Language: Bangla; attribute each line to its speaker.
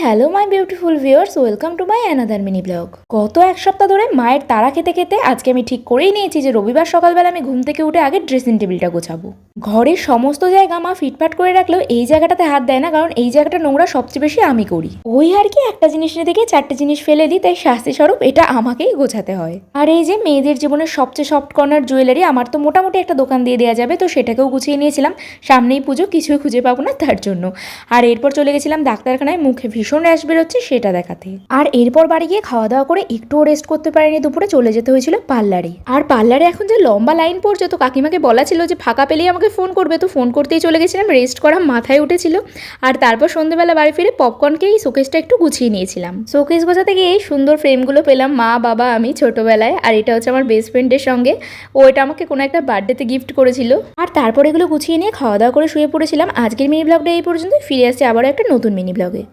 Speaker 1: Hello my beautiful viewers, welcome to my another mini blog. গত এক সপ্তাহ ধরে মায়ের তাড়া খেতে খেতে আজকে আমি ঠিক করেই নিয়েছি যে রবিবার সকালবেলা আমি ঘুম থেকে উঠে আগে ড্রেসিং টেবিলটা গোছাবো। ঘরের সমস্ত জায়গা মা ফিটফাট করে রাখলেও এই জায়গাটাতে হাত দেয় না, কারণ এই জায়গাটা নোংরা সবচেয়ে বেশি আমি করি। ওই আর কি, একটা জিনিস নিয়ে থেকে চারটে জিনিস ফেলে দিই, তাই শাস্তি স্বরূপ এটা আমাকেই গোছাতে হয়। আর এই যে মেয়েদের জীবনের সবচেয়ে সফট কর্নার জুয়েলারি, আমার তো মোটামুটি একটা দোকান দিয়ে দেওয়া যাবে, তো সেটাকেও গুছিয়ে নিয়েছিলাম। সামনেই পুজো, কিছুই খুঁজে পাবো না তার জন্য। আর এরপর চলে গেছিলাম ডাক্তারখানায় মুখে ভীষণ র্যাশ বেরোচ্ছে সেটা দেখাতে। আর এরপর বাড়ি গিয়ে খাওয়া দাওয়া করে একটুও রেস্ট করতে পারিনি, দুপুরে চলে যেতে হয়েছিল পার্লারে। আর পার্লারে এখন যে লম্বা লাইন পড়ছে, তো কাকিমাকে বলা ছিল যে ফাঁকা পেলেই আমাকে ফোন করবে, তো ফোন করতেই চলে গেছিলাম। রেস্ট করা মাথায় উঠেছিল। আর তারপর সন্ধ্যেবেলা বাড়ি ফিরে পপকর্নকে এই শোকেসটা একটু গুছিয়ে নিয়েছিলাম। শোকেস গোছাতে গিয়ে এই সুন্দর ফ্রেমগুলো পেলাম মা, বাবা, আমি ছোটবেলায়। আর এটা হচ্ছে আমার বেস্ট ফ্রেন্ডের সঙ্গে, ও এটা আমাকে কোনো একটা বার্থডেতে গিফট করেছিল। আর তারপর এগুলো গুছিয়ে নিয়ে খাওয়া দাওয়া করে শুয়ে পড়েছিলাম। আজকের মিনি ব্লগটা এই পর্যন্ত, ফিরে আসছে আবারও একটা নতুন মিনি ব্লগে।